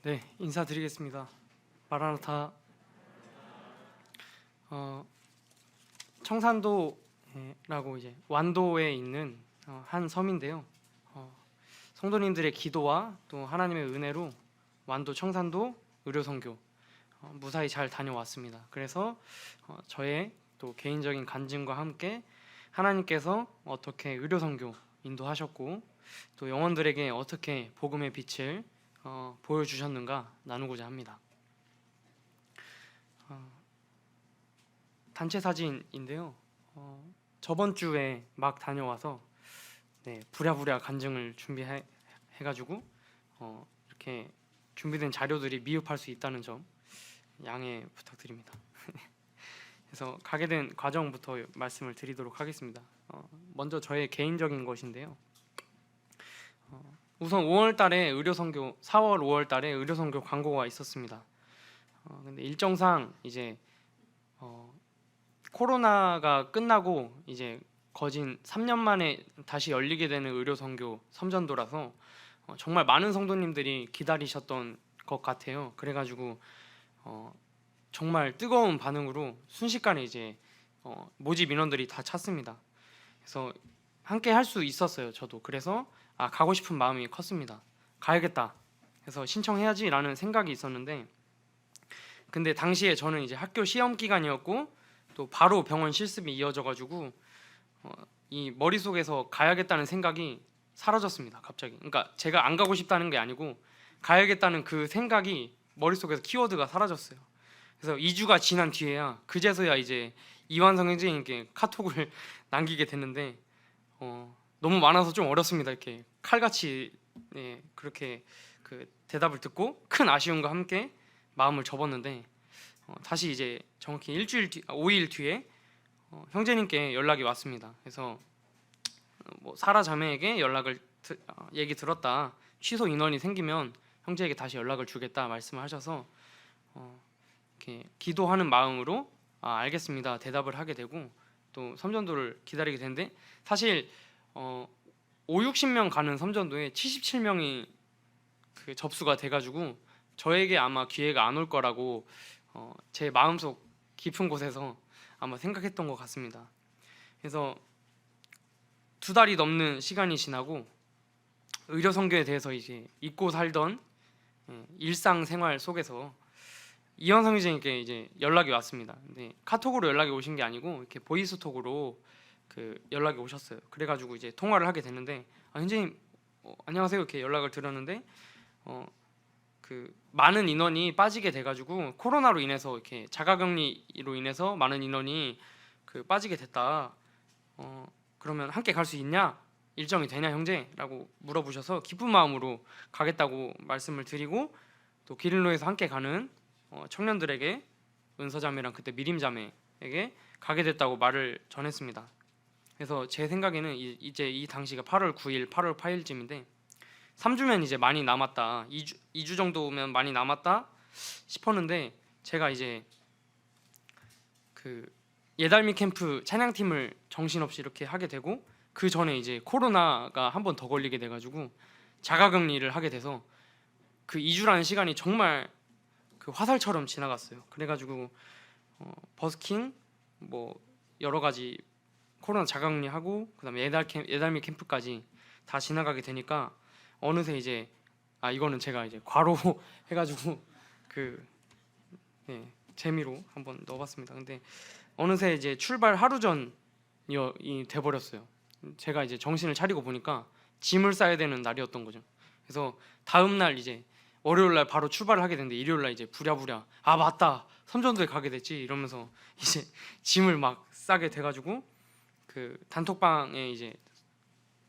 네, 인사드리겠습니다. 마라나타. 청산도라고 이제 완도에 있는 한 섬인데요. 성도님들의 기도와 또 하나님의 은혜로 완도 청산도 의료선교 무사히 잘 다녀왔습니다. 그래서 저의 또 개인적인 간증과 함께 하나님께서 어떻게 의료선교 인도하셨고 또 영혼들에게 어떻게 복음의 빛을 보여주셨는가 나누고자 합니다. 단체 사진인데요. 저번 주에 막 다녀와서 부랴부랴 간증을 준비해가지고 이렇게 준비된 자료들이 미흡할 수 있다는 점 양해 부탁드립니다. 그래서 가게 된 과정부터 말씀을 드리도록 하겠습니다. 먼저 저의 개인적인 것인데요. 우선 5월달에 의료선교 4월 5월달에 의료선교 광고가 있었습니다. 근데 일정상 이제 코로나가 끝나고 이제 거진 3년 만에 다시 열리게 되는 의료선교 섬전도라서 정말 많은 성도님들이 기다리셨던 것 같아요. 그래가지고 정말 뜨거운 반응으로 순식간에 이제 모집 인원들이 다 찼습니다. 그래서 함께 할 수 있었어요. 저도 그래서 가고 싶은 마음이 컸습니다. 가야겠다. 그래서 신청해야지라는 생각이 있었는데 근데 당시에 저는 이제 학교 시험 기간이었고 또 바로 병원 실습이 이어져가지고 이 머릿속에서 가야겠다는 생각이 사라졌습니다. 갑자기. 그러니까 제가 안 가고 싶다는 게 아니고 가야겠다는 그 생각이 머릿속에서 키워드가 사라졌어요. 그래서 2주가 지난 뒤에야 그제서야 이제 이완성 형제님께 카톡을 남기게 됐는데 너무 많아서 좀 어렵습니다. 이렇게 칼같이 그렇게 그 대답을 듣고 큰 아쉬움과 함께 마음을 접었는데 다시 이제 정확히 5일 뒤에 형제님께 연락이 왔습니다. 그래서 사라 자매에게 얘기 들었다. 취소 인원이 생기면 형제에게 다시 연락을 주겠다 말씀을 하셔서 이렇게 기도하는 마음으로 알겠습니다 대답을 하게 되고 또 섬전도를 기다리게 됐는데 사실 60명 가는 섬전도에 77명이 그 접수가 돼가지고 저에게 아마 기회가 안 올 거라고 제 마음속 깊은 곳에서 아마 생각했던 것 같습니다. 그래서 2달이 넘는 시간이 지나고 의료 선교에 대해서 이제 잊고 살던 일상생활 속에서 이현성 선생님께 이제 연락이 왔습니다. 근데 카톡으로 연락이 오신 게 아니고 이렇게 보이스톡으로 그 연락이 오셨어요. 그래가지고 이제 통화를 하게 됐는데 선생님 안녕하세요 이렇게 연락을 드렸는데 그 많은 인원이 빠지게 돼가지고 코로나로 인해서 이렇게 자가격리로 인해서 많은 인원이 그 빠지게 됐다. 그러면 함께 갈 수 있냐? 일정이 되냐 형제라고 물어보셔서 기쁜 마음으로 가겠다고 말씀을 드리고 또 기린로에서 함께 가는 청년들에게 은서자매랑 그때 미림자매에게 가게 됐다고 말을 전했습니다. 그래서 제 생각에는 이제 이 당시가 8월 9일, 8월 8일쯤인데 3주면 이제 많이 남았다. 2주 정도면 많이 남았다 싶었는데 제가 이제 그 예달미 캠프 찬양팀을 정신없이 이렇게 하게 되고 그 전에 이제 코로나가 한 번 더 걸리게 돼가지고 자가격리를 하게 돼서 그 2주라는 시간이 정말 그 화살처럼 지나갔어요. 그래가지고 버스킹 뭐 여러 가지 코로나 자가격리하고 그다음에 예달미 캠프까지 다 지나가게 되니까 어느새 이제 이거는 제가 이제 과로 해가지고 그 재미로 한번 넣어봤습니다. 근데 어느새 이제 출발 하루 전이 돼버렸어요. 제가 이제 정신을 차리고 보니까 짐을 싸야 되는 날이었던 거죠. 그래서 다음 날 이제 월요일 날 바로 출발을 하게 됐는데 일요일 날 이제 부랴부랴 맞다 섬전도에 가게 됐지 이러면서 이제 짐을 막 싸게 돼가지고 그 단톡방에 이제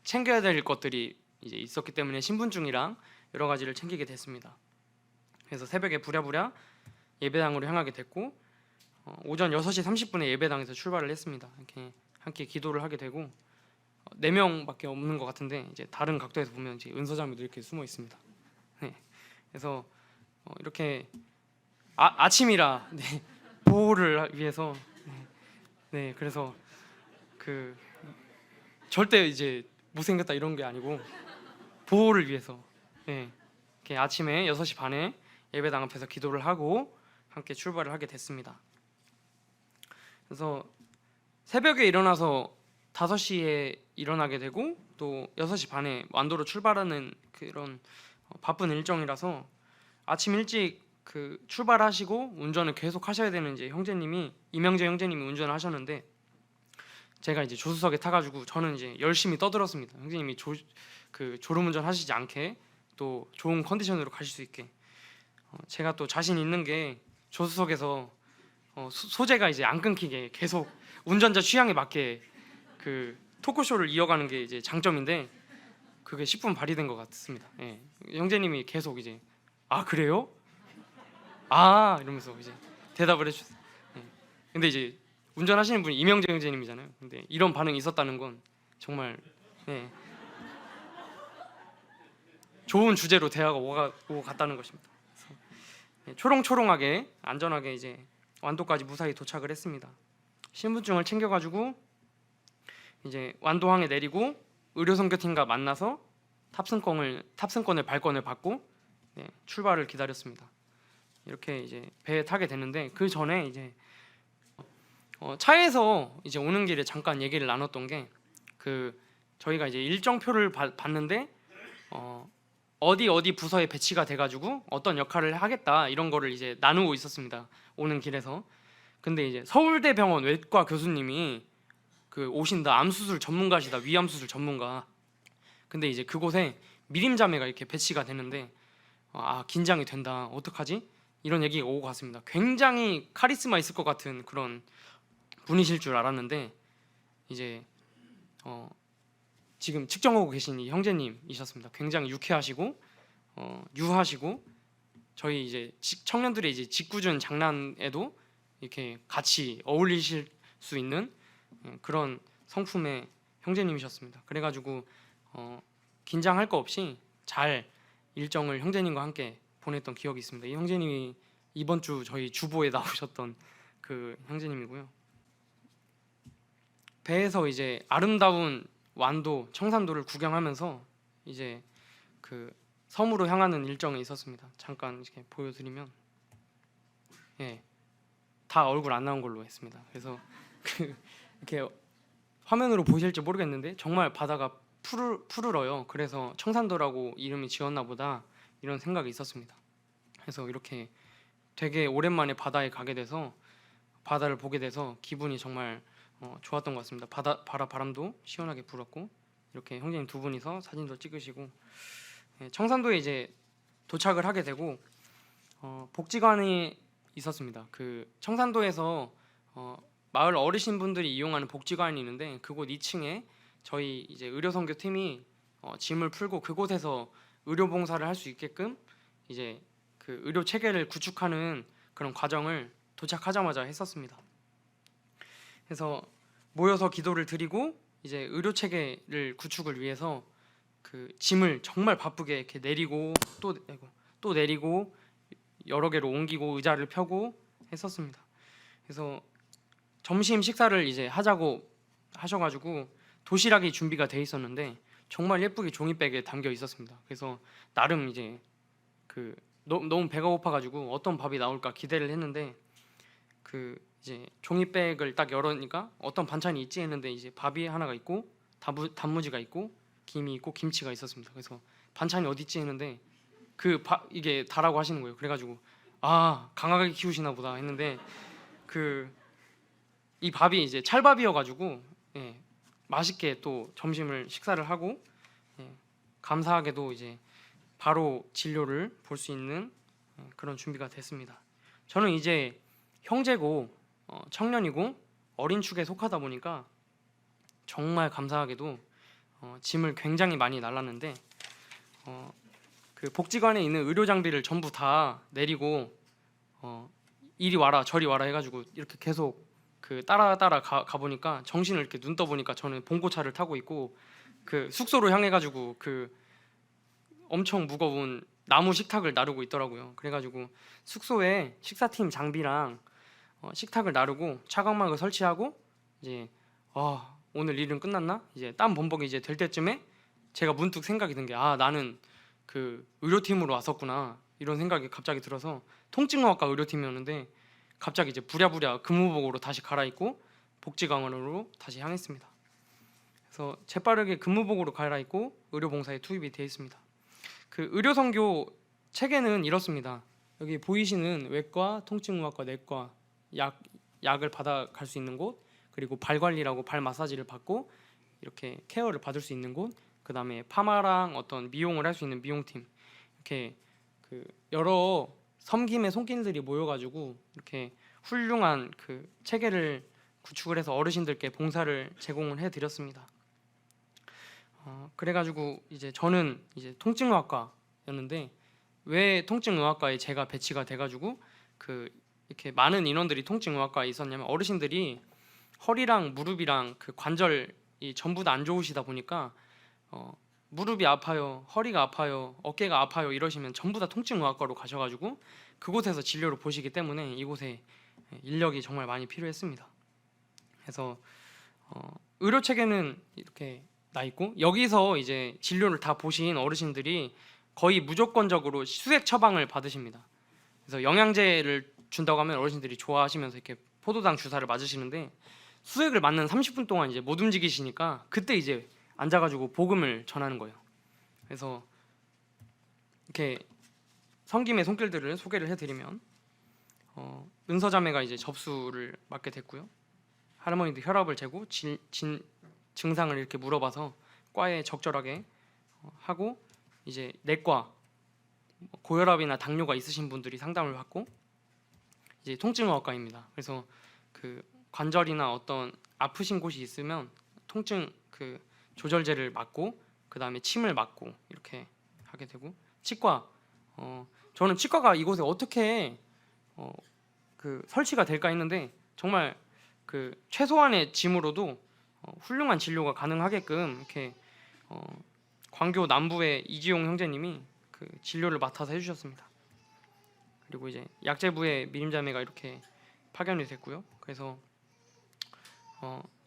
챙겨야 될 것들이 이제 있었기 때문에 신분증이랑 여러 가지를 챙기게 됐습니다. 그래서 새벽에 부랴부랴 예배당으로 향하게 됐고 오전 6시 30분에 예배당에서 출발을 했습니다. 이렇게 함께 기도를 하게 되고 4명밖에 없는 것 같은데 이제 다른 각도에서 보면 이제 은서자매도 이렇게 숨어 있습니다. 그래서 이렇게 아침이라 보호를 위해서 그래서 그 절대 이제 못생겼다 이런 게 아니고 보호를 위해서 이렇게 아침에 6시 반에 예배당 앞에서 기도를 하고 함께 출발을 하게 됐습니다. 그래서 새벽에 일어나서 5시에 일어나게 되고 또 6시 반에 완도로 출발하는 그런 바쁜 일정이라서 아침 일찍 그 출발하시고 운전을 계속 하셔야 되는 이제 형제님이 이명재 형제님이 운전을 하셨는데 제가 이제 조수석에 타가지고 저는 이제 열심히 떠들었습니다. 형제님이 졸음운전 하시지 않게 또 좋은 컨디션으로 가실 수 있게. 제가 또 자신 있는 게 조수석에서 소재가 이제 안 끊기게 계속 운전자 취향에 맞게 그 토크쇼를 이어가는 게 이제 장점인데 그게 10분 발휘된 것 같습니다. 예. 형제님이 계속 이제 아 그래요? 아 이러면서 이제 대답을 해주셨어요. 예. 근데 이제 운전하시는 분이 이명재 형제님이잖아요. 근데 이런 반응이 있었다는 건 정말 예. 좋은 주제로 대화가 오고 갔다는 것입니다. 그래서 예, 초롱초롱하게 안전하게 이제 완도까지 무사히 도착을 했습니다. 신분증을 챙겨가지고 이제 완도항에 내리고 의료선교팀과 만나서 탑승권을 발권을 받고 네, 출발을 기다렸습니다. 이렇게 이제 배에 타게 됐는데 그 전에 이제 차에서 이제 오는 길에 잠깐 얘기를 나눴던 게 그 저희가 이제 일정표를 봤는데 어디 부서에 배치가 돼가지고 어떤 역할을 하겠다 이런 거를 이제 나누고 있었습니다. 오는 길에서. 근데 이제 서울대병원 외과 교수님이 그 오신다. 암수술 전문가시다. 위암수술 전문가. 근데 이제 그곳에 미림자매가 이렇게 배치가 되는데 아 긴장이 된다. 어떡하지? 이런 얘기가 오고 갔습니다. 굉장히 카리스마 있을 것 같은 그런 분이실 줄 알았는데 이제 지금 측정하고 계신 이 형제님이셨습니다. 굉장히 유쾌하시고 유하시고 저희 이제 청년들의 이제 짓궂은 장난에도 이렇게 같이 어울리실 수 있는 그런 성품의 형제님이셨습니다. 그래가지고 긴장할 거 없이 잘 일정을 형제님과 함께 보냈던 기억이 있습니다. 이 형제님이 이번 주 저희 주보에 나오셨던 그 형제님이고요. 배에서 이제 아름다운 완도 청산도를 구경하면서 이제 그 섬으로 향하는 일정이 있었습니다. 잠깐 이렇게 보여드리면 예, 다 얼굴 안 나온 걸로 했습니다. 그래서 이렇게 화면으로 보실지 모르겠는데 정말 바다가 푸르러요. 그래서 청산도라고 이름이 지었나 보다 이런 생각이 있었습니다. 그래서 이렇게 되게 오랜만에 바다에 가게 돼서 바다를 보게 돼서 기분이 정말 좋았던 것 같습니다. 바람도 시원하게 불었고 이렇게 형제님 두 분이서 사진도 찍으시고 청산도에 이제 도착을 하게 되고 복지관이 있었습니다. 그 청산도에서 마을 어르신분들이 이용하는 복지관이 있는데 그곳 2층에 저희 이제 의료선교팀이 짐을 풀고 그곳에서 의료봉사를 할 수 있게끔 이제 그 의료 체계를 구축하는 그런 과정을 도착하자마자 했었습니다. 그래서 모여서 기도를 드리고 이제 의료 체계를 구축을 위해서 그 짐을 정말 바쁘게 이렇게 내리고 또 내리고 여러 개로 옮기고 의자를 펴고 했었습니다. 그래서 점심 식사를 이제 하자고 하셔가지고 도시락이 준비가 돼 있었는데 정말 예쁘게 종이백에 담겨 있었습니다. 그래서 나름 이제 그 너무 배가 고파가지고 어떤 밥이 나올까 기대를 했는데 그 이제 종이백을 딱 열으니까 어떤 반찬이 있지 했는데 이제 밥이 하나가 있고 단무지가 있고 김이 있고 김치가 있었습니다. 그래서 반찬이 어디 있지 했는데 이게 다라고 하시는 거예요. 그래가지고 아 강하게 키우시나 보다 했는데 이 밥이 이제 찰밥이어가지고 예, 맛있게 또 점심을 식사를 하고 예, 감사하게도 이제 바로 진료를 볼 수 있는 그런 준비가 됐습니다. 저는 이제 형제고 청년이고 어린 축에 속하다 보니까 정말 감사하게도 짐을 굉장히 많이 날랐는데 그 복지관에 있는 의료 장비를 전부 다 내리고 이리 와라 저리 와라 해가지고 이렇게 계속 그 따라 가보니까 정신을 이렇게 눈 떠보니까 저는 봉고차를 타고 있고 그 숙소로 향해가지고 그 엄청 무거운 나무 식탁을 나르고 있더라고요. 그래가지고 숙소에 식사팀 장비랑 식탁을 나르고 차광막을 설치하고 이제 오늘 일은 끝났나? 이제 땀 범벅이 이제 될 때쯤에 제가 문득 생각이 든 게 나는 그 의료팀으로 왔었구나. 이런 생각이 갑자기 들어서 통증의학과 의료팀이었는데 갑자기 이제 부랴부랴 근무복으로 다시 갈아입고 복지관으로 다시 향했습니다. 그래서 재빠르게 근무복으로 갈아입고 의료봉사에 투입이 되어 있습니다. 그 의료선교 체계는 이렇습니다. 여기 보이시는 외과, 통증의학과, 내과, 약을 받아 갈 수 있는 곳, 그리고 발 관리라고 발 마사지를 받고 이렇게 케어를 받을 수 있는 곳, 그 다음에 파마랑 어떤 미용을 할 수 있는 미용팀, 이렇게 그 여러 섬김의 손길들이 모여가지고 이렇게 훌륭한 그 체계를 구축을 해서 어르신들께 봉사를 제공을 해드렸습니다. 그래가지고 이제 저는 이제 통증의학과였는데 왜 통증의학과에 제가 배치가 돼가지고 그 이렇게 많은 인원들이 통증의학과에 있었냐면 어르신들이 허리랑 무릎이랑 그 관절이 전부 다 안 좋으시다 보니까 무릎이 아파요, 허리가 아파요, 어깨가 아파요 이러시면 전부 다 통증의학과로 가셔가지고 그곳에서 진료를 보시기 때문에 이곳에 인력이 정말 많이 필요했습니다. 그래서 의료 체계는 이렇게 나 있고 여기서 이제 진료를 다 보신 어르신들이 거의 무조건적으로 수액 처방을 받으십니다. 그래서 영양제를 준다고 하면 어르신들이 좋아하시면서 이렇게 포도당 주사를 맞으시는데 수액을 맞는 30분 동안 이제 못 움직이시니까 그때 이제 앉아가지고 복음을 전하는 거예요. 그래서 이렇게 섬김의 손길들을 소개를 해드리면 은서자매가 이제 접수를 맡게 됐고요. 할머니도 혈압을 재고 증상을 이렇게 물어봐서 과에 적절하게 하고 이제 내과 고혈압이나 당뇨가 있으신 분들이 상담을 받고 이제 통증의학과입니다. 그래서 그 관절이나 어떤 아프신 곳이 있으면 통증 그 조절제를 맞고 그 다음에 침을 맞고 이렇게 하게 되고 치과 저는 치과가 이곳에 어떻게 그 설치가 될까 했는데 정말 그 최소한의 짐으로도 훌륭한 진료가 가능하게끔 이렇게 광교 남부의 이지용 형제님이 그 진료를 맡아서 해주셨습니다. 그리고 이제 약제부의 미림자매가 이렇게 파견이 됐고요. 그래서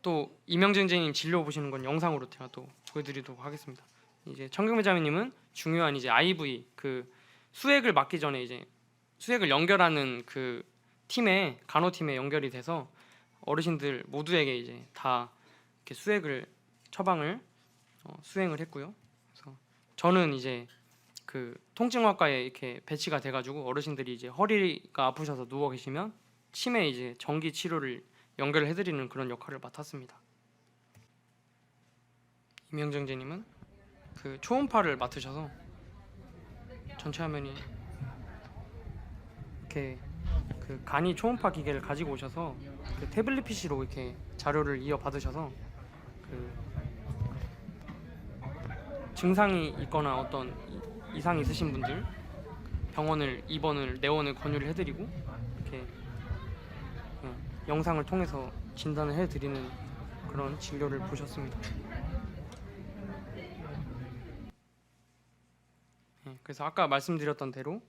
또 이명정제님 진료 보시는 건 영상으로 제가 또 보여드리도록 하겠습니다. 이제 청경매자매님은 중요한 이제 IV 그 수액을 맞기 전에 이제 수액을 연결하는 그 팀에 간호팀에 연결이 돼서 어르신들 모두에게 이제 다 이렇게 수액을 처방을 수행을 했고요. 그래서 저는 이제 그 통증학과에 이렇게 배치가 돼가지고 어르신들이 이제 허리가 아프셔서 누워 계시면 침에 이제 전기 치료를 연결을 해드리는 그런 역할을 맡았습니다. 임영정제님은 그 초음파를 맡으셔서 전체 화면이 이렇게 그 간이 초음파 기계를 가지고 오셔서 그 태블릿 PC로 이렇게 자료를 이어 받으셔서 그 증상이 있거나 어떤 이상이 있으신 분들 병원을 입원을 내원을 권유를 해드리고 이렇게 영상을 통해서 진단을 해드리는 그런 진료를 보셨습니다. 그래서 아까 말씀드렸던 대로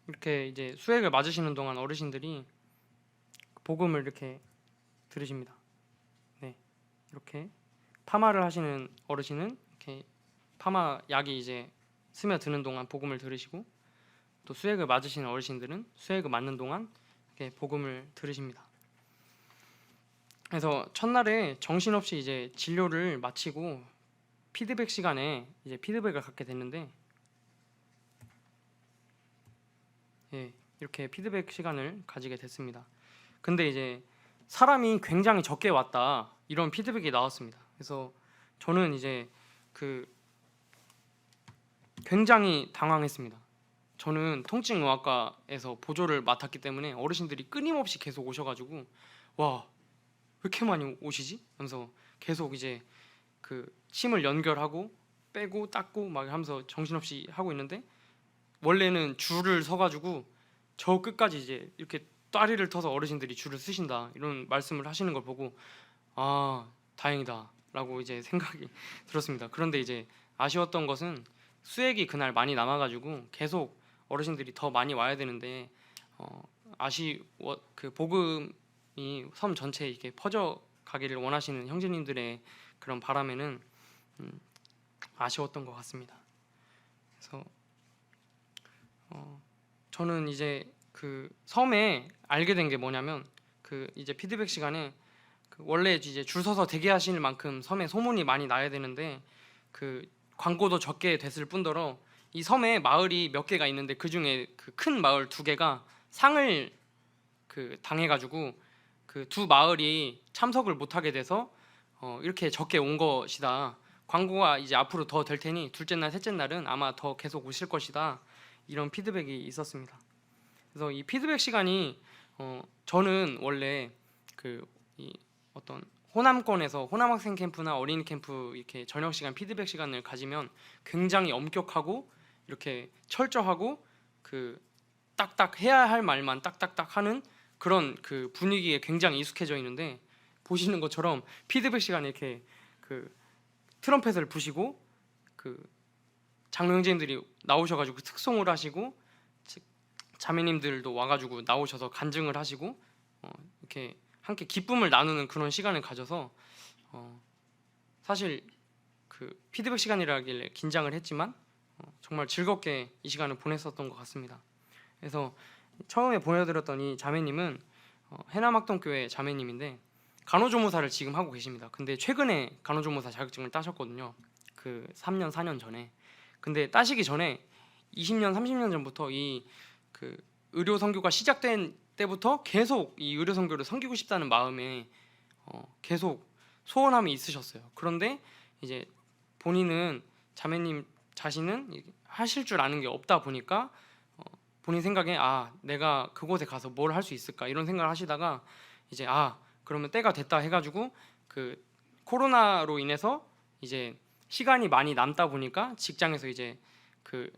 이렇게 이제 수액을 맞으시는 동안 어르신들이 복음을 이렇게 들으십니다. 네, 이렇게 파마를 하시는 어르신은 이렇게 파마 약이 이제 스며드는 동안 복음을 들으시고 또 수액을 맞으시는 어르신들은 수액을 맞는 동안 이렇게 복음을 들으십니다. 그래서 첫날에 정신없이 이제 진료를 마치고 피드백 시간에 이제 피드백을 갖게 됐는데 이렇게 피드백 시간을 가지게 됐습니다. 근데 이제 사람이 굉장히 적게 왔다 이런 피드백이 나왔습니다. 그래서 저는 이제 그 굉장히 당황했습니다. 저는 통증의학과에서 보조를 맡았기 때문에 어르신들이 끊임없이 계속 오셔가지고 와, 왜 이렇게 많이 오시지? 하면서 계속 이제 그 침을 연결하고 빼고 닦고 막 하면서 정신없이 하고 있는데 원래는 줄을 서가지고 저 끝까지 이제 이렇게 다리를 터서 어르신들이 줄을 쓰신다 이런 말씀을 하시는 걸 보고 아, 다행이다 라고 이제 생각이 들었습니다. 그런데 이제 아쉬웠던 것은 수액이 그날 많이 남아가지고 계속 어르신들이 더 많이 와야 되는데 그 복음이 섬 전체에 이렇게 퍼져 가기를 원하시는 형제님들의 그런 바람에는 아쉬웠던 것 같습니다. 그래서 저는 이제 그 섬에 알게 된 게 뭐냐면 그 이제 피드백 시간에 그 원래 이제 줄 서서 대기하실 만큼 섬에 소문이 많이 나야 되는데 그 광고도 적게 됐을 뿐더러 이 섬에 마을이 몇 개가 있는데 그 중에 그 큰 마을 두 개가 상을 그 당해가지고 그 두 마을이 참석을 못하게 돼서 이렇게 적게 온 것이다. 광고가 이제 앞으로 더 될 테니 둘째 날, 셋째 날은 아마 더 계속 오실 것이다. 이런 피드백이 있었습니다. 그래서 이 피드백 시간이 저는 원래 그 이 어떤 호남권에서 호남 학생 캠프나 어린이 캠프 이렇게 저녁 시간 피드백 시간을 가지면 굉장히 엄격하고 이렇게 철저하고 그 딱딱 해야 할 말만 딱딱딱 하는 그런 그 분위기에 굉장히 익숙해져 있는데 보시는 것처럼 피드백 시간에 이렇게 그 트럼펫을 부시고 그 장로 형제님들이 나오셔가지고 특송을 하시고 자매님들도 와가지고 나오셔서 간증을 하시고 이렇게 함께 기쁨을 나누는 그런 시간을 가져서 사실 그 피드백 시간이라길래 긴장을 했지만 정말 즐겁게 이 시간을 보냈었던 것 같습니다. 그래서 처음에 보여드렸던 이 자매님은 해남학동교회 자매님인데 간호조무사를 지금 하고 계십니다. 근데 최근에 간호조무사 자격증을 따셨거든요. 그 3년 4년 전에. 근데 따시기 전에 20년 30년 전부터 이 그 의료 선교가 시작된 때부터 계속 이 의료 선교를 섬기고 싶다는 마음에 계속 소원함이 있으셨어요. 그런데 이제 본인은 자매님 자신은 하실 줄 아는 게 없다 보니까 본인 생각에 내가 그곳에 가서 뭘 할 수 있을까 이런 생각을 하시다가 이제 그러면 때가 됐다 해가지고 그 코로나로 인해서 이제 시간이 많이 남다 보니까 직장에서 이제 그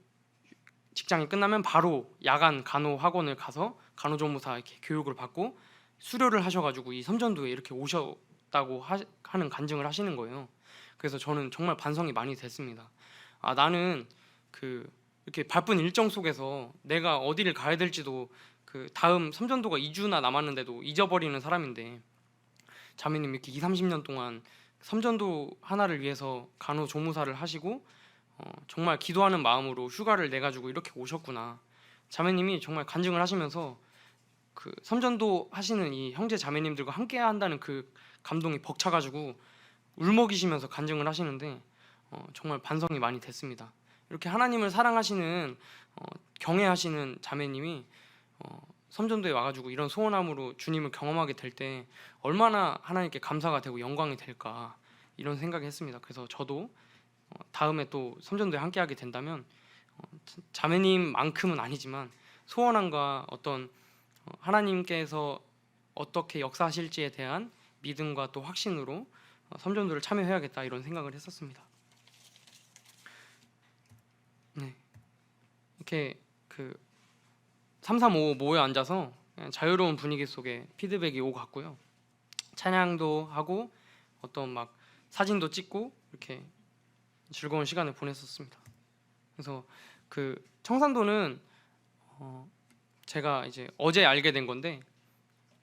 직장이 끝나면 바로 야간 간호 학원을 가서 간호조무사 이렇게 교육을 받고 수료를 하셔가지고 이 섬전도에 이렇게 오셨다고 하는 간증을 하시는 거예요. 그래서 저는 정말 반성이 많이 됐습니다. 나는 그 이렇게 바쁜 일정 속에서 내가 어디를 가야 될지도 그 다음 섬전도가 2주나 남았는데도 잊어버리는 사람인데 자매님 이렇게 2, 30년 동안 섬전도 하나를 위해서 간호조무사를 하시고 정말 기도하는 마음으로 휴가를 내 가지고 이렇게 오셨구나. 자매님이 정말 간증을 하시면서 그 섬전도 하시는 이 형제 자매님들과 함께 한다는 그 감동이 벅차 가지고 울먹이시면서 간증을 하시는데 정말 반성이 많이 됐습니다. 이렇게 하나님을 사랑하시는 경외하시는 자매님이 섬전도에 와가지고 이런 소원함으로 주님을 경험하게 될 때 얼마나 하나님께 감사가 되고 영광이 될까 이런 생각을 했습니다. 그래서 저도 다음에 또 섬전도에 함께하게 된다면 자매님만큼은 아니지만 소원함과 어떤 하나님께서 어떻게 역사하실지에 대한 믿음과 또 확신으로 섬전도를 참여해야겠다 이런 생각을 했었습니다. 네, 이렇게 그 335 모여 앉아서 그냥 자유로운 분위기 속에 피드백이 오고 갔고요. 찬양도 하고 어떤 막 사진도 찍고 이렇게 즐거운 시간을 보냈었습니다. 그래서 그 청산도는 제가 이제 어제 알게 된 건데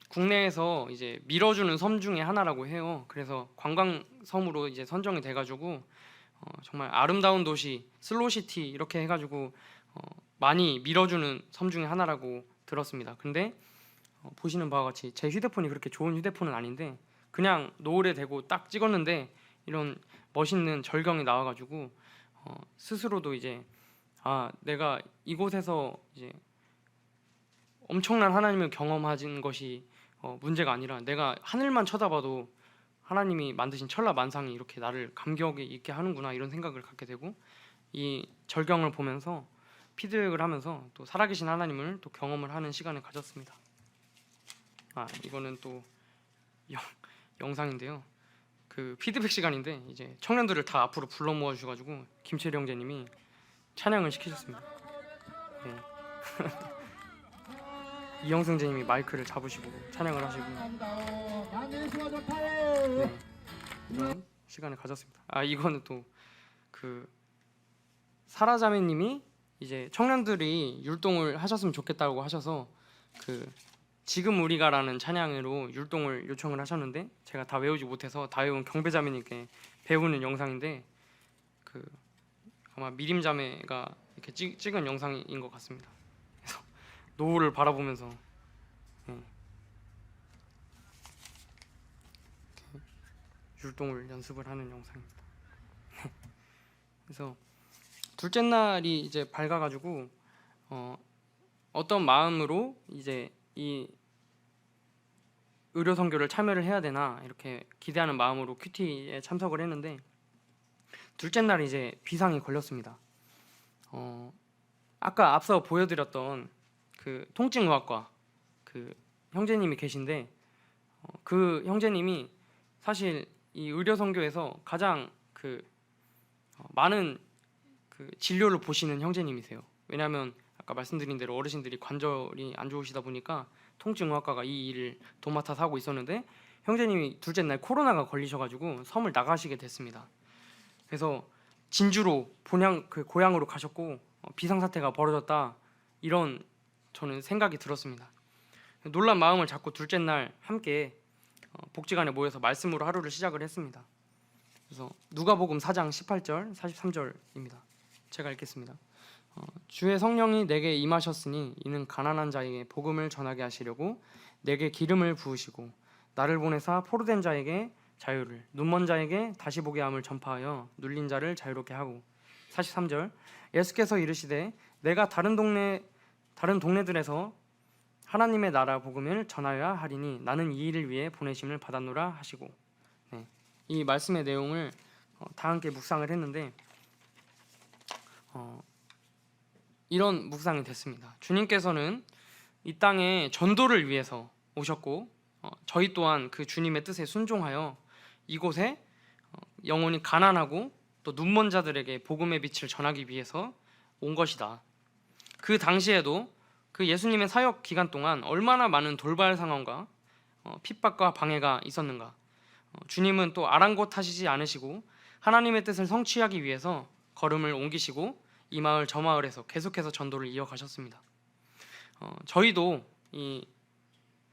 국내에서 이제 밀어주는 섬 중에 하나라고 해요. 그래서 관광섬으로 이제 선정이 돼가지고 정말 아름다운 도시, 슬로시티 이렇게 해가지고 많이 밀어주는 섬 중에 하나라고 들었습니다. 근데 보시는 바와 같이 제 휴대폰이 그렇게 좋은 휴대폰은 아닌데 그냥 노을에 대고 딱 찍었는데 이런 멋있는 절경이 나와가지고 스스로도 이제 내가 이곳에서 이제 엄청난 하나님을 경험하는 것이 문제가 아니라 내가 하늘만 쳐다봐도 하나님이 만드신 천라만상이 이렇게 나를 감격 있게 하는구나 이런 생각을 갖게 되고 이 절경을 보면서 피드백을 하면서 또 살아계신 하나님을 또 경험을 하는 시간을 가졌습니다. 이거는 또 영상인데요. 그 피드백 시간인데 이제 청년들을 다 앞으로 불러 모아 주셔가지고 김철이 형제님이 찬양을 시키셨습니다. 네. 이영승 형제님이 마이크를 잡으시고 찬양을 하시고 네. 이런 시간을 가졌습니다. 이거는 또 그 사라자매님이 이제 청년들이 율동을 하셨으면 좋겠다고 하셔서 그 지금 우리가라는 찬양으로 율동을 요청을 하셨는데 제가 다 외우지 못해서 다 외운 경배자매님께 배우는 영상인데 그 아마 미림자매가 이렇게 찍은 영상인 것 같습니다. 노을을 바라보면서 예, 율동을 연습을 하는 영상입니다. 그래서 둘째 날이 이제 밝아가지고 어떤 마음으로 이제 이 의료 선교를 참여를 해야 되나 이렇게 기대하는 마음으로 큐티에 참석을 했는데 둘째 날 이제 비상이 걸렸습니다. 아까 앞서 보여드렸던 그 통증의학과 그 형제님이 계신데 그 형제님이 사실 이 의료 선교에서 가장 많은 그 진료를 보시는 형제님이세요. 왜냐하면 아까 말씀드린 대로 어르신들이 관절이 안 좋으시다 보니까 통증의학과가 이 일을 도맡아서 하고 있었는데 형제님이 둘째 날 코로나가 걸리셔가지고 섬을 나가시게 됐습니다. 그래서 진주로 그 고향으로 가셨고 비상사태가 벌어졌다 이런 저는 생각이 들었습니다. 놀란 마음을 잡고 둘째 날 함께 복지관에 모여서 말씀으로 하루를 시작을 했습니다. 그래서 누가복음 4장 18절 43절입니다. 제가 읽겠습니다. 주의 성령이 내게 임하셨으니 이는 가난한 자에게 복음을 전하게 하시려고 내게 기름을 부으시고 나를 보내사 포로된 자에게 자유를 눈먼 자에게 다시 보게 함을 전파하여 눌린 자를 자유롭게 하고 43절 예수께서 이르시되 내가 다른 동네들에서 하나님의 나라 복음을 전하여야 하리니 나는 이 일을 위해 보내심을 받았노라 하시고 이 말씀의 내용을 다 함께 묵상을 했는데 이런 묵상이 됐습니다. 주님께서는 이 땅에 전도를 위해서 오셨고 저희 또한 그 주님의 뜻에 순종하여 이곳에 영혼이 가난하고 또 눈먼 자들에게 복음의 빛을 전하기 위해서 온 것이다. 그 당시에도 그 예수님의 사역 기간 동안 얼마나 많은 돌발 상황과 핍박과 방해가 있었는가. 주님은 또 아랑곳하시지 않으시고 하나님의 뜻을 성취하기 위해서 걸음을 옮기시고 이 마을 저 마을에서 계속해서 전도를 이어가셨습니다. 저희도 이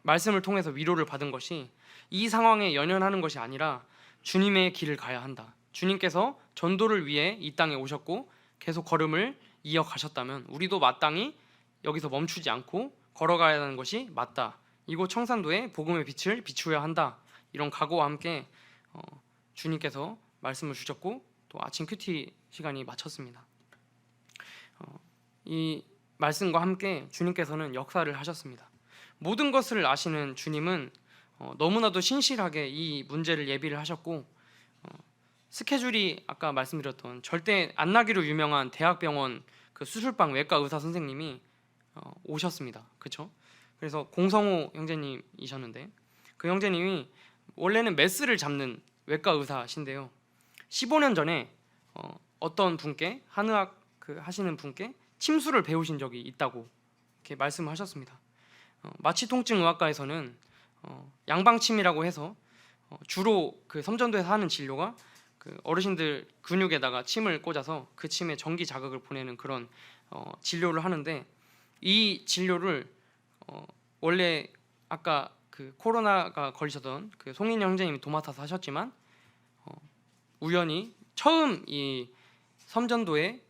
말씀을 통해서 위로를 받은 것이 이 상황에 연연하는 것이 아니라 주님의 길을 가야 한다. 주님께서 전도를 위해 이 땅에 오셨고 계속 걸음을 이어가셨다면 우리도 마땅히 여기서 멈추지 않고 걸어가야 하는 것이 맞다. 이곳 청산도에 복음의 빛을 비추어야 한다. 이런 각오와 함께 주님께서 말씀을 주셨고 또 아침 큐티 시간이 마쳤습니다. 이 말씀과 함께 주님께서는 역사를 하셨습니다. 모든 것을 아시는 주님은 너무나도 신실하게 이 문제를 예비를 하셨고 스케줄이 아까 말씀드렸던 절대 안 나기로 유명한 대학병원 그 수술방 외과 의사 선생님이 오셨습니다. 그렇죠? 그래서 공성호 형제님이셨는데 그 형제님이 원래는 메스를 잡는 외과 의사신데요. 15년 전에 어떤 분께 한의학 하시는 분께 침수를 배우신 적이 있다고 이렇게 말씀하셨습니다. 마취통증의학과에서는 양방침이라고 해서 주로 그 섬전도에서 하는 진료가 그 어르신들 근육에다가 침을 꽂아서 그 침에 전기 자극을 보내는 그런 진료를 하는데 이 진료를 원래 아까 그 코로나가 걸리셨던 그 송인 형제님이 도맡아서 하셨지만 우연히 처음 이 섬전도에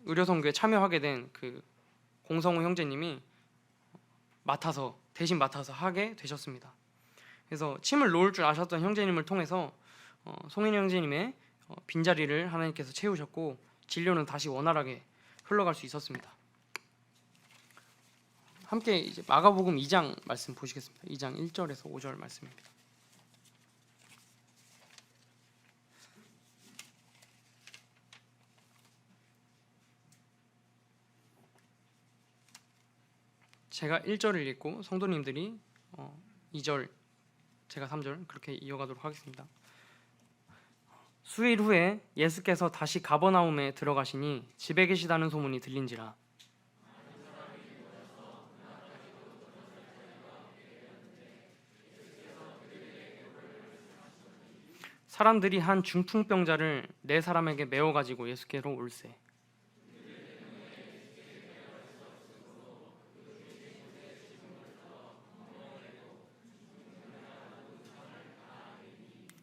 의료선교에 참여하게 된 그 공성우 형제님이 대신 맡아서 하게 되셨습니다. 그래서 침을 놓을 줄 아셨던 형제님을 통해서 송인 형제님의 빈자리를 하나님께서 채우셨고 진료는 다시 원활하게 흘러갈 수 있었습니다. 함께 이제 마가복음 2장 말씀 보시겠습니다. 2장 1절에서 5절 말씀입니다. 제가 1절을 읽고 성도님들이 2절, 제가 3절 그렇게 이어가도록 하겠습니다. 수일 후에 예수께서 다시 가버나움에 들어가시니 집에 계시다는 소문이 들린지라. 사람들이 한 중풍병자를 네 사람에게 메워 가지고 예수께로 올세.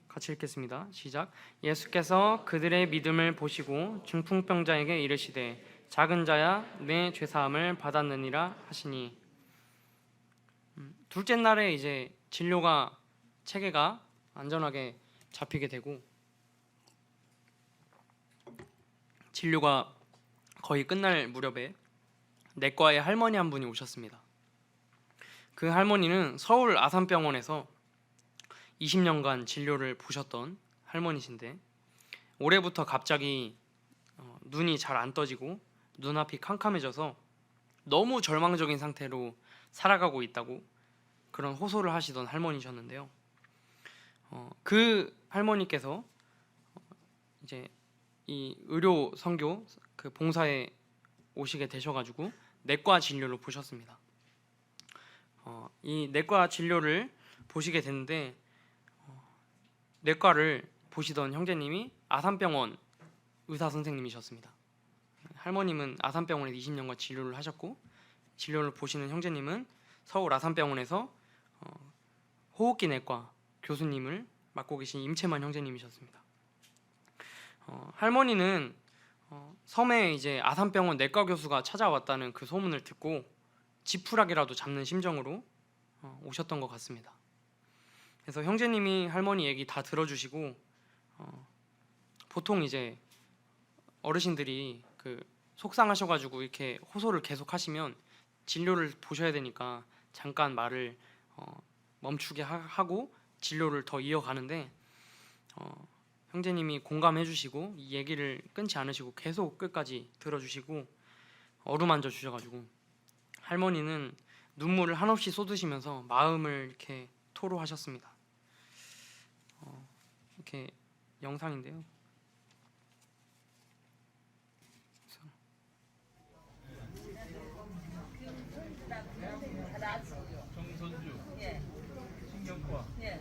같이 읽겠습니다. 시작. 예수께서 그들의 믿음을 보시고 중풍병자에게 이르시되 작은 자야 내 죄사함을 받았느니라 하시니 둘째 날에 이제 진료가 체계가 안전하게 잡히게 되고 진료가 거의 끝날 무렵에 내과에 할머니 한 분이 오셨습니다. 그 할머니는 서울 아산병원에서 20년간 진료를 보셨던 할머니신데 올해부터 갑자기 눈이 잘 안 떠지고 눈앞이 캄캄해져서 너무 절망적인 상태로 살아가고 있다고 그런 호소를 하시던 할머니셨는데요. 그 할머니께서 이제 이 의료 선교 그 봉사에 오시게 되셔가지고 내과 진료를 보셨습니다. 이 내과 진료를 보시게 됐는데 내과를 보시던 형제님이 아산병원 의사 선생님이셨습니다. 할머님은 아산병원에서 20년간 진료를 하셨고 진료를 보시는 형제님은 서울 아산병원에서 호흡기 내과 교수님을 맡고 계신 임채만 형제님이셨습니다. 할머니는 섬에 이제 아산병원 내과 교수가 찾아왔다는 그 소문을 듣고 지푸라기라도 잡는 심정으로 오셨던 것 같습니다. 그래서 형제님이 할머니 얘기 다 들어주시고 보통 이제 어르신들이 그 속상하셔가지고 이렇게 호소를 계속 하시면 진료를 보셔야 되니까 잠깐 말을 멈추게 하고 진료를 더 이어가는데 형제님이 공감해 주시고 이 얘기를 끊지 않으시고 계속 끝까지 들어주시고 어루만져 주셔가지고 할머니는 눈물을 한없이 쏟으시면서 마음을 이렇게 토로하셨습니다. 이렇게 영상인데요. 정선주. 예. 신경과. 예.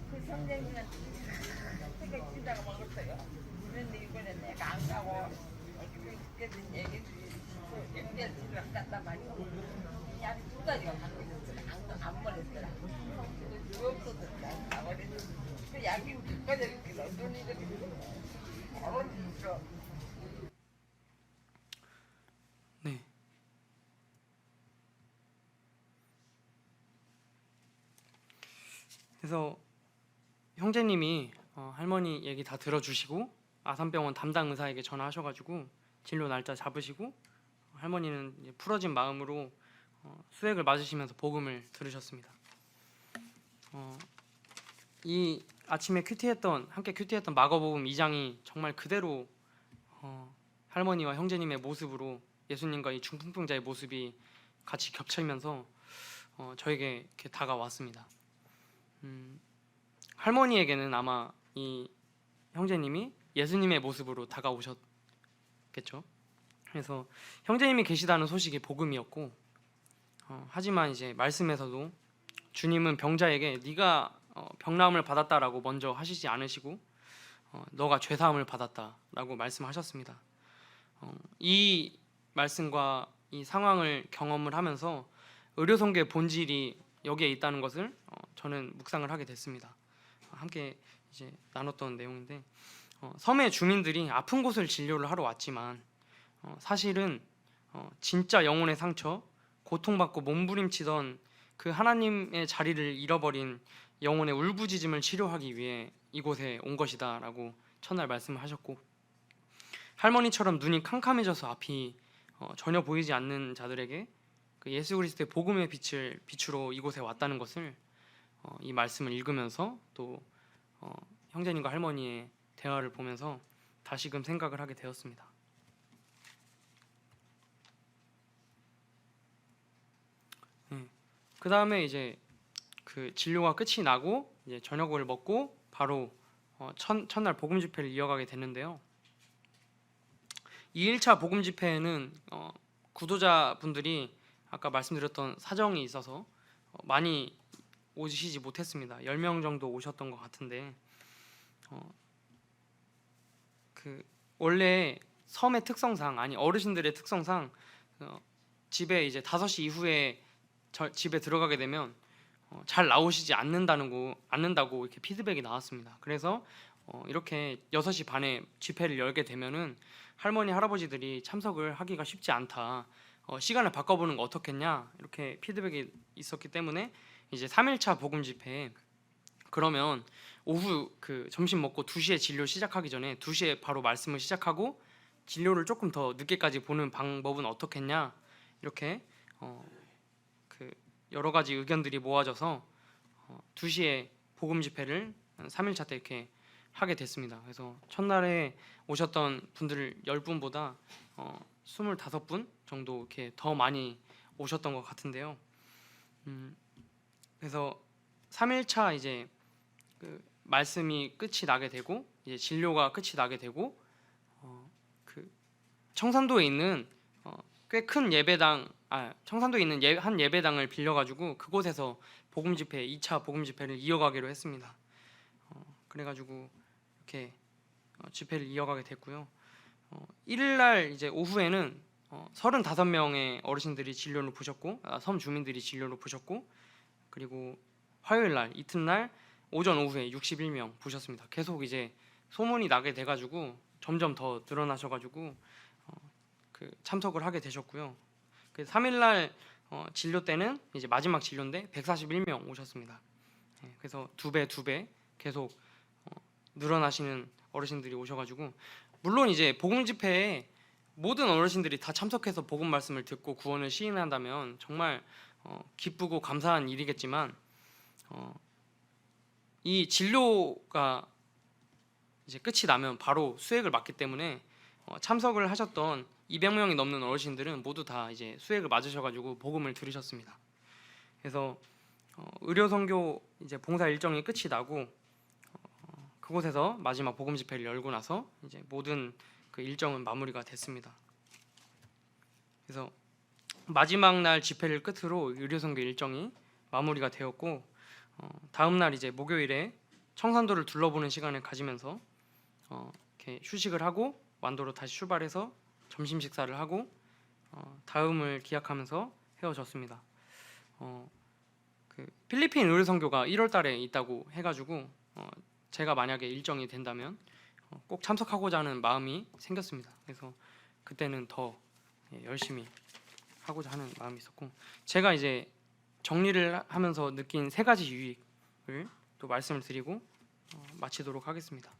그 선생님은 책을 주다가 먹었어요. 그런데 이번에 내가 안 가고 어떻게든 얘기 연결지를 갔단 말이야. 약이 두 가지가 바뀌었어. 안 버렸더라. 그 없어졌다. 가버렸어. 그 약이 두 가지 이렇게 넣어주니 이렇게 걸어주죠. 네. 그래서 형제님이 할머니 얘기 다 들어주시고 아산병원 담당 의사에게 전화하셔가지고 진료 날짜 잡으시고 할머니는 이제 풀어진 마음으로 수액을 맞으시면서 복음을 들으셨습니다. 이 아침에 함께 큐티했던 마가복음 2장이 정말 그대로 할머니와 형제님의 모습으로 예수님과 이 중풍병자의 모습이 같이 겹치면서 저에게 이렇게 다가왔습니다. 할머니에게는 아마 이 형제님이 예수님의 모습으로 다가오셨겠죠. 그래서 형제님이 계시다는 소식이 복음이었고 하지만 이제 말씀에서도 주님은 병자에게 네가 병나음을 받았다라고 먼저 하시지 않으시고 너가 죄사함을 받았다라고 말씀하셨습니다. 이 말씀과 이 상황을 경험을 하면서 의료선교의 본질이 여기에 있다는 것을 저는 묵상을 하게 됐습니다. 함께 이제 나눴던 내용인데 섬의 주민들이 아픈 곳을 진료를 하러 왔지만 사실은 진짜 영혼의 상처, 고통받고 몸부림치던 그 하나님의 자리를 잃어버린 영혼의 울부짖음을 치료하기 위해 이곳에 온 것이다라고 첫날 말씀을 하셨고 할머니처럼 눈이 캄캄해져서 앞이 전혀 보이지 않는 자들에게 그 예수 그리스도의 복음의 빛을 비추러 이곳에 왔다는 것을 이 말씀을 읽으면서 또 형제님과 할머니의 대화를 보면서 다시금 생각을 하게 되었습니다. 그 다음에 이제 그 진료가 끝이 나고 이제 저녁을 먹고 바로 첫날 복음 집회를 이어가게 됐는데요. 2일차 복음 집회에는 구도자분들이 아까 말씀드렸던 사정이 있어서 많이 오시지 못했습니다. 10명 정도 오셨던 것 같은데 그 원래 섬의 특성상 아니 어르신들의 특성상 집에 이제 5시 이후에 집에 들어가게 되면 잘 나오시지 않는다고 이렇게 피드백이 나왔습니다. 그래서 이렇게 6시 반에 집회를 열게 되면은 할머니 할아버지들이 참석을 하기가 쉽지 않다. 시간을 바꿔보는 거 어떻겠냐 이렇게 피드백이 있었기 때문에 이제 3일차 복음 집회에 그러면 오후 그 점심 먹고 2시에 진료 시작하기 전에 2시에 바로 말씀을 시작하고 진료를 조금 더 늦게까지 보는 방법은 어떻겠냐 이렇게 그 여러 가지 의견들이 모아져서 2시에 복음 집회를 3일차 때 이렇게 하게 됐습니다. 그래서 첫날에 오셨던 분들 10분보다 25분 정도 이렇게 더 많이 오셨던 것 같은데요. 그래서 3일차 이제 그 말씀이 끝이 나게 되고 이제 진료가 끝이 나게 되고 그 청산도에 있는 꽤 큰 예배당 청산도에 있는 한 예배당을 빌려가지고 그곳에서 복음 집회 2차 복음 집회를 이어가기로 했습니다. 그래가지고 이렇게 집회를 이어가게 됐고요. 1일날 이제 오후에는 35명의 어르신들이 진료를 보셨고 섬 주민들이 진료를 보셨고 그리고 화요일날 이튿날 오전 오후에 61명 보셨습니다. 계속 이제 소문이 나게 돼가지고 점점 더 늘어나셔가지고 그 참석을 하게 되셨고요. 그 3일날 진료 때는 이제 마지막 진료인데 141명 오셨습니다. 그래서 두 배 계속 늘어나시는 어르신들이 오셔가지고 물론 이제 복음 집회에 모든 어르신들이 다 참석해서 복음 말씀을 듣고 구원을 시인한다면 정말 기쁘고 감사한 일이겠지만 이 진료가 이제 끝이 나면 바로 수액을 맞기 때문에 참석을 하셨던 200명이 넘는 어르신들은 모두 다 이제 수액을 맞으셔가지고 복음을 들으셨습니다. 그래서 의료 선교 이제 봉사 일정이 끝이 나고 그곳에서 마지막 복음 집회를 열고 나서 이제 모든 그 일정은 마무리가 됐습니다. 그래서 마지막 날 집회를 끝으로 의료 선교 일정이 마무리가 되었고 다음 날 이제 목요일에 청산도를 둘러보는 시간을 가지면서 이렇게 휴식을 하고 완도로 다시 출발해서 점심 식사를 하고 다음을 기약하면서 헤어졌습니다. 그 필리핀 의료 선교가 1월달에 있다고 해가지고 제가 만약에 일정이 된다면 꼭 참석하고자 하는 마음이 생겼습니다. 그래서 그때는 더 열심히 하고자 하는 마음이 있었고 제가 이제 정리를 하면서 느낀 3가지 유익을 또 말씀을 드리고 마치도록 하겠습니다.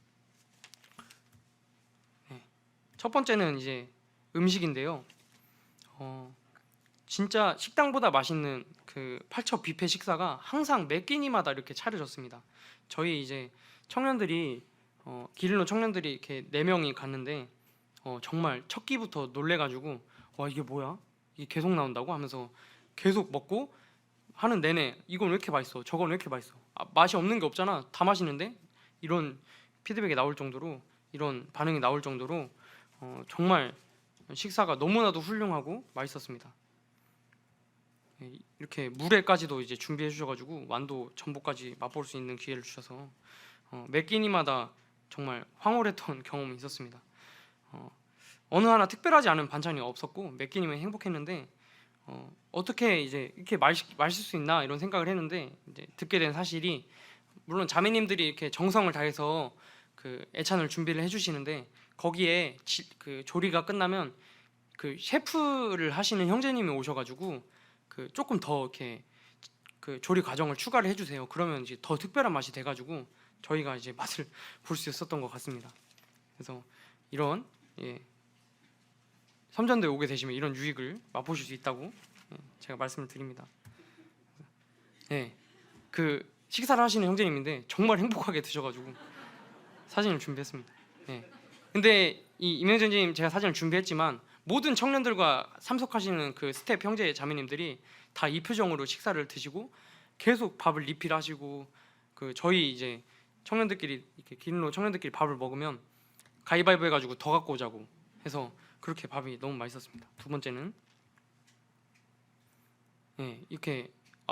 첫 번째는 이제 음식인데요. 진짜 식당보다 맛있는 그 팔척 뷔페 식사가 항상 매 끼니마다 이렇게 차려졌습니다. 저희 이제 청년들이 기린로 청년들이 이렇게 4명이 갔는데 정말 첫 끼부터 놀래가지고 와 이게 뭐야? 이게 계속 나온다고 하면서 계속 먹고 하는 내내 이건 왜 이렇게 맛있어? 저건 왜 이렇게 맛있어? 맛이 없는 게 없잖아. 다 맛있는데? 이런 피드백이 나올 정도로 이런 반응이 나올 정도로 정말 식사가 너무나도 훌륭하고 맛있었습니다. 이렇게 물회까지도 이제 준비해 주셔가지고 완도 전복까지 맛볼 수 있는 기회를 주셔서 매 끼니마다 정말 황홀했던 경험이 있었습니다. 어느 하나 특별하지 않은 반찬이 없었고 매 끼니면 행복했는데 어떻게 이제 이렇게 맛있을 수 있나 이런 생각을 했는데 이제 듣게 된 사실이 물론 자매님들이 이렇게 정성을 다해서 그 애찬을 준비를 해주시는데 거기에 그 조리가 끝나면 그 셰프를 하시는 형제님이 오셔가지고 그 조금 더 이렇게 그 조리 과정을 추가를 해주세요. 그러면 이제 더 특별한 맛이 돼가지고 저희가 이제 맛을 볼 수 있었던 것 같습니다. 그래서 이런 섬전도에 오게 되시면 이런 유익을 맛보실 수 있다고 제가 말씀을 드립니다. 그 식사를 하시는 형제님인데 정말 행복하게 드셔가지고 사진을 준비했습니다. 근데 이 임영전님 제가 사진을 준비했지만 모든 청년들과 참석하시는 그 스텝 형제 자매님들이 다 이 표정으로 식사를 드시고 계속 밥을 리필하시고 그 저희 이제 청년들끼리 이렇게 기린로 청년들끼리 밥을 먹으면 가위바위보 해가지고 더 갖고 오자고 해서 그렇게 밥이 너무 맛있었습니다. 두 번째는 이렇게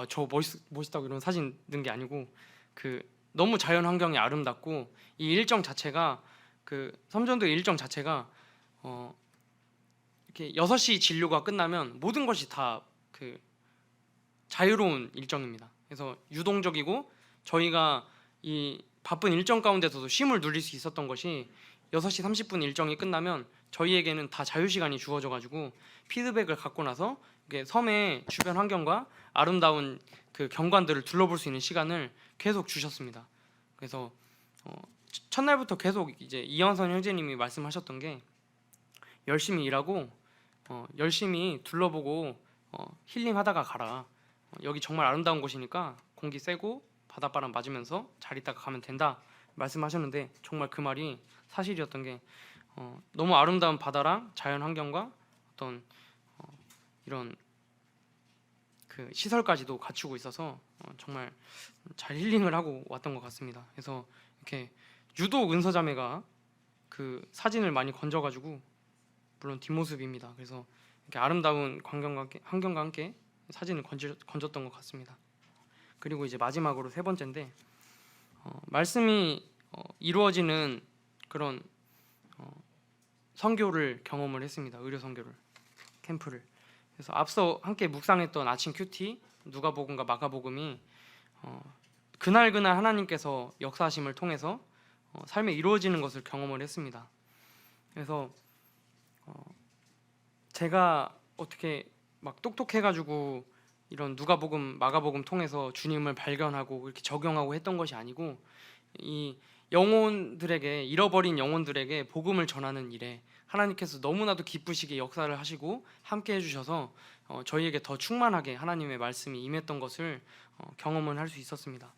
저 멋있다고 이런 사진 넣은 게 아니고 그 너무 자연 환경이 아름답고 이 일정 자체가 그 섬전도의 일정 자체가 이렇게 6시 진료가 끝나면 모든 것이 다 그 자유로운 일정입니다. 그래서 유동적이고 저희가 이 바쁜 일정 가운데서도 쉼을 누릴 수 있었던 것이 6시 30분 일정이 끝나면 저희에게는 다 자유 시간이 주어져 가지고 피드백을 갖고 나서 이게 섬의 주변 환경과 아름다운 그 경관들을 둘러볼 수 있는 시간을 계속 주셨습니다. 그래서 첫날부터 계속 이제 이영선 형제님이 말씀하셨던 게 열심히 일하고 열심히 둘러보고 힐링하다가 가라. 여기 정말 아름다운 곳이니까 공기 쐬고 바닷바람 맞으면서 잘 있다가 가면 된다 말씀하셨는데 정말 그 말이 사실이었던 게 너무 아름다운 바다랑 자연 환경과 어떤 이런 그 시설까지도 갖추고 있어서 정말 잘 힐링을 하고 왔던 것 같습니다. 그래서 이렇게 유독 은서자매가 그 사진을 많이 건져가지고 물론 뒷모습입니다. 그래서 이렇게 아름다운 환경과 함께 사진을 건졌던 것 같습니다. 그리고 이제 마지막으로 세 번째인데 말씀이 이루어지는 그런 선교를 경험을 했습니다. 의료 선교를 캠프를. 그래서 앞서 함께 묵상했던 아침 큐티, 누가복음과 마가복음이 그날 하나님께서 역사하심을 통해서 삶에 이루어지는 것을 경험을 했습니다. 그래서 제가 어떻게 막 똑똑해가지고 이런 누가복음, 마가복음 통해서 주님을 발견하고 이렇게 적용하고 했던 것이 아니고 이 영혼들에게 잃어버린 영혼들에게 복음을 전하는 일에 하나님께서 너무나도 기쁘시게 역사를 하시고 함께 해주셔서 저희에게 더 충만하게 하나님의 말씀이 임했던 것을 경험을 할 수 있었습니다.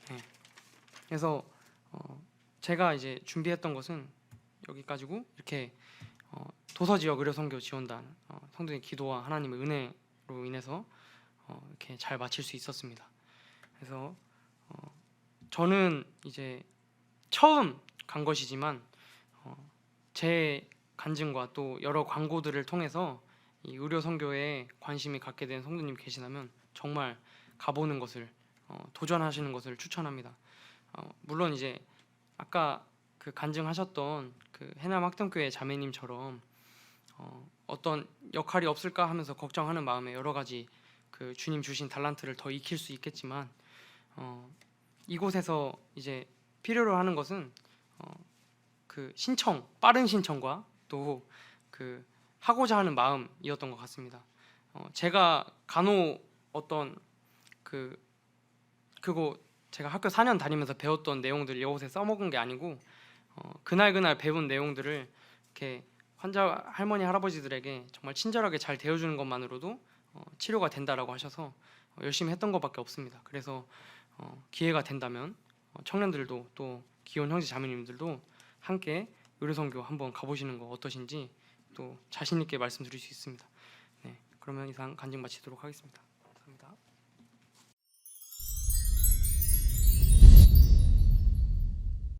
네. 그래서 제가 이제 준비했던 것은 여기까지고 이렇게 도서지역 의료선교 지원단 성도의 기도와 하나님의 은혜로 인해서 이렇게 잘 마칠 수 있었습니다. 그래서 저는 이제 처음 간 것이지만 제 간증과 또 여러 광고들을 통해서 이 의료 선교에 관심이 갖게 된 성도님 계시다면 정말 가보는 것을 도전하시는 것을 추천합니다. 물론 이제 아까 그 간증하셨던 그 해남 학점교회 자매님처럼 어떤 역할이 없을까 하면서 걱정하는 마음에 여러 가지 그 주님 주신 달란트를 더 익힐 수 있겠지만 이곳에서 이제 필요로 하는 것은 그 신청, 빠른 신청과 또 그 하고자 하는 마음이었던 것 같습니다. 제가 간호 어떤 그거 제가 학교 4년 다니면서 배웠던 내용들을 이곳에 써먹은 게 아니고 그날 배운 내용들을 이렇게 환자 할머니 할아버지들에게 정말 친절하게 잘 대해주는 것만으로도 치료가 된다라고 하셔서 열심히 했던 것밖에 없습니다. 그래서 기회가 된다면 청년들도 또 기혼 형제 자매님들도 함께 의료선교 한번 가보시는 거 어떠신지 또 자신 있게 말씀드릴 수 있습니다. 네, 그러면 이상 간증 마치도록 하겠습니다.